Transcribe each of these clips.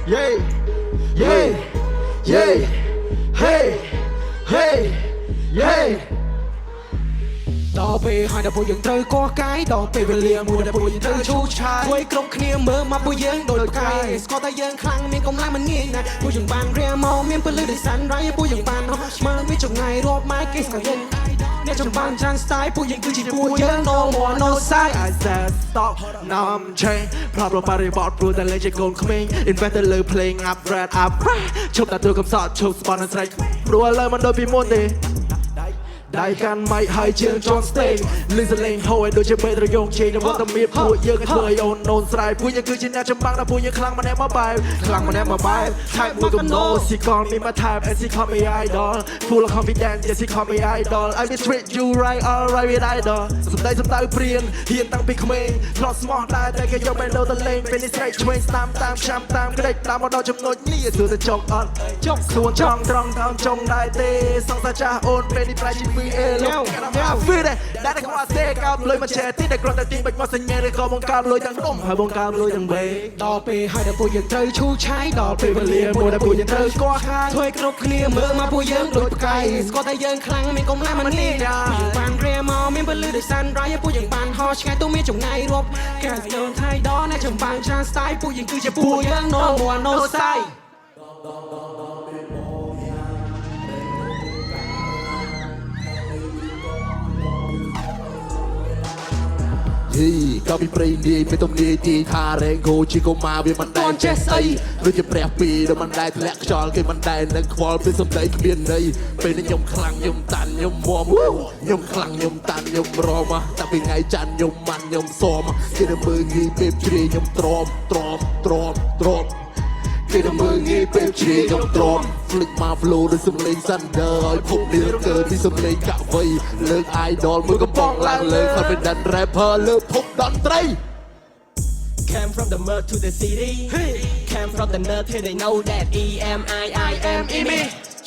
yeah yeah yeah hey hey yeah ដល់ពេលហើយដល់ពួកយើងត្រូវកោះកាយដល់ពេលវេលាមួយដល់ពួកយើងត្រូវឈូឆាយធ្វើឲ្យគ្រប់គ្នាមើលមកពួកយើងដូចផ្កាយស្គាល់តែយើងខ្លាំងមានកម្លាំងមិនងាយណាពួកយើងបានរៀមមកមានពលិដូចសាន់រៃពួកយើងបានស្មើមានចង្ងាយរាប់ម៉ែគេស្គាល់យើងអ្នកចំបានចាន style ពួកយើងគឺជាពួកយើង no more no side I said stop now I'm chain ប្រាប់បរិបទព្រោះតែលេងជាកូនក្មេង investor លើ playing up red up ឈប់តែទូកំសត់ឈប់ស្បន់ស្រែកព្រោះឥឡូវមិនដូចពីមុនទេដៃកាន់ម៉ៃហើយជើងជន់ stage លឺសលេងហូរឲ្យដូចជាបេះរយងជេងវត្តមានពួកយើងឲ្យធ្វើឲ្យអូនអូនស្រ័យពួកយើងគឺជាអ្នកចម្បាំងដល់ពួកយើងខ្លាំងម្នាក់មកបែបខ្លាំងម្នាក់មកបែប type មួយកំណោ she call me my type and she call me idol full of confidence yeah she call me idol I will treat you right alright with idol សំដីព្រៀនហ៊ានតាំងពីក្មេងធ្លាប់ស្មោះដែរតែគេយកបែរទៅលេងពេលនេះស្រែកឆ្វេងស្ដាំតាមឆ្នាំតាមក្ដិចតាមមកដល់ចំណុចនេះសួរតែចុកអត់ចុកសួនចង់ត្រង់តាមចុងដែរទេសងសាចាស់អូនពេលនេះប្រែជីវីអេលោក feel that តែគាត់ say កោតលុយមកឆែទីតែគ្រាន់តែទីបាច់មកសញ្ញាឬក៏បង្កើតលុយទាំងដុំហើយបង្កើតលុយទាំងបេដល់ពេលហើយដល់ពួកយើងត្រូវឈូឆាយដល់ពេលវេលាមួយដល់ពួកយើងត្រូវស្គាល់ខាយធ្វើឲ្យគ្រប់គ្នាមើលមកពួកយើងដូចផ្កាយស្គាល់តែយើងខ្លាំងមានកម្លាំងមិនងាយណាយើងបានរៀមមកមានពលិដូចសាន់រៃពួកយើងបានហោះឆ្ងាយទូមានចម្ងាយរាប់កាសដូនថៃដល់អ្នកចំបានចាន style ពួកយើងគឺជាពួកយើង no more no side ក៏ពីព្រៃនាយមិនទំនាយទីថារែងគោជាកុមារវាមិនដែលចេះស្អីដូចជាព្រះពីរដែលមិនដែលធ្លាក់ខ្យល់គេមិនដែលនឹងខ្វល់ពីសំដីគ្មានន័យពេលនេះខ្ញុំខ្លាំងខ្ញុំតាន់ខ្ញុំមមខ្ញុំខ្លាំងខ្ញុំតាន់ខ្ញុំរមតែពីថ្ងៃច័ន្ទខ្ញុំមិនខ្ញុំសមគេទៅមើលងាយពេលជ្រាយខ្ញុំទ្រាំគេទៅមើលងាយពេលជ្រាយខ្ញុំទ្រាំ flick មក flow ដូចសំឡេង Thunder ឲ្យភពនេះកើតពីសំឡេងកវីលើក idol មួយកំប៉ុងឡើងលើ confident rapper លើភពតន្ត្រី Came from the mud to the city Came from the nerd till they know that E-M-I-I-M-E-Me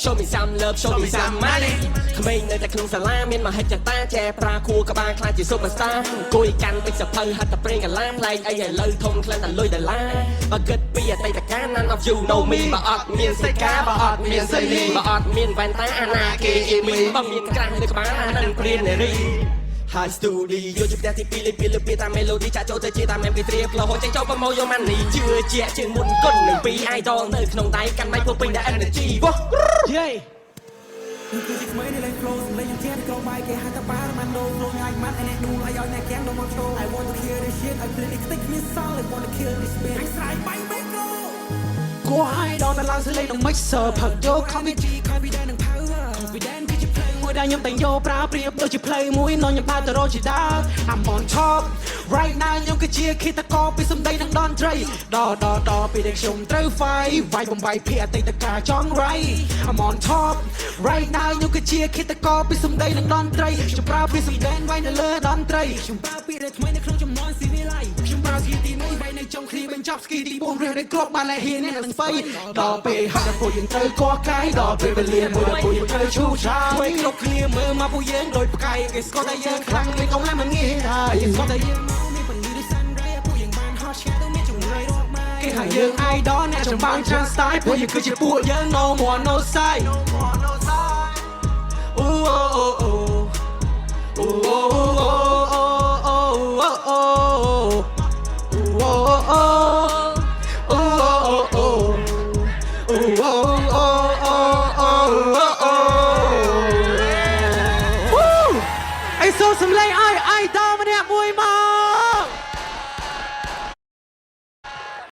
Show me some love, show me some money ក្មេងនៅតែក្នុងសាលាមានមហិច្ឆតាចែប្រាគួរក្បាលខ្លាចជា superstar អង្គុយកាន់ពេជ្រសភៅហាត់តែប្រេងកាឡាមឡែកអីឥឡូវធំខ្លាំងតែលុយដុល្លារបើគិតពីអតីតកាល None of you know me បើអត់មានសេកាបើអត់មានសេលីបើអត់មានវ៉ែនតាអាណាគេអ៊ីមីបើមានក្រាស់លើក្បាលអានឹងព្រាននារី High studio ជាផ្ទះទី2លេខ2លើពីតាម melody ចាក់ចូលទៅជាតាម MP3 ផ្លោះចេញចូលប្រម៉ូយកម៉ានីជឿជាក់ជាងមុនគុណនឹងពី idol នៅក្នុងដៃកាន់ម៉ៃពុះពេញតែ energy វ៉ា Yeah គឺជាថ្មីនៃលេង flow លេងជាទីក្រុងបាយគេហៅថាបារម៉ាណូ flow ញ៉ាយម៉ាត់ឯនេះនោះឲ្យអ្នកកាំងដល់មកចូល I want to kill this shit I play it ខ្ទេចគ្មានសល់ I want to kill this beat អញស្រ័យបាយមេក្រូគួរឲ្យដល់តែឡើងសលេងនឹង mixer ផឹកយក comedy confident និង power confident គឺជាផ្លូវមួយដែលខ្ញុំតែងយកប្រើប្រៀបដូចជាផ្លូវមួយនោះខ្ញុំដើរទៅរកជាដើរ I'm on top right now ខ្ញុំគឺជាឃាតករពីសម្ដីនិងតន្ត្រីដល់ពេលដែលខ្ញុំត្រូវ fight វាយបំបីពីអតីតកាលចង់ right I'm on top right now ខ្ញុំគឺជាឃាតករពីសម្ដីនិងតន្ត្រីខ្ញុំប្រើពីសម្ដែងវាយនៅលើតន្ត្រីខ្ញុំប្រើពីដែលថ្មីនៅក្នុងចំនួនស៊ីវិល័យខ្ញុំប្រើស្គីទី1វាយនៅចុងគ្នាបញ្ចប់ស្គីទី4រះនៅគ្រប់បានតែហ៊ាននឹងស្បៃដល់ពេលហើយដល់ពួកយើងត្រូវកោះកាយដល់ពេលវេលាមួយដល់ពួកយើងត្រូវឈូឆាយធ្វើគ្រប់គ្នាមើលមកពួកយើងដូចផ្កាយគេស្គាល់តែយើងខ្លាំងមានកម្លាំងមិនងាយហើយស្គាល់តែយើងមកមានពលិដូចសាន់រៃពួកយើងបានហោះឆ្ងាយទៅមានចម្ងាយរាប់ម៉ែគេហៅយើង idol អ្នកចម្បាំងចាន style ពួកយើងគឺជាពួកយើង no more no side oh oh oh oh I saw some late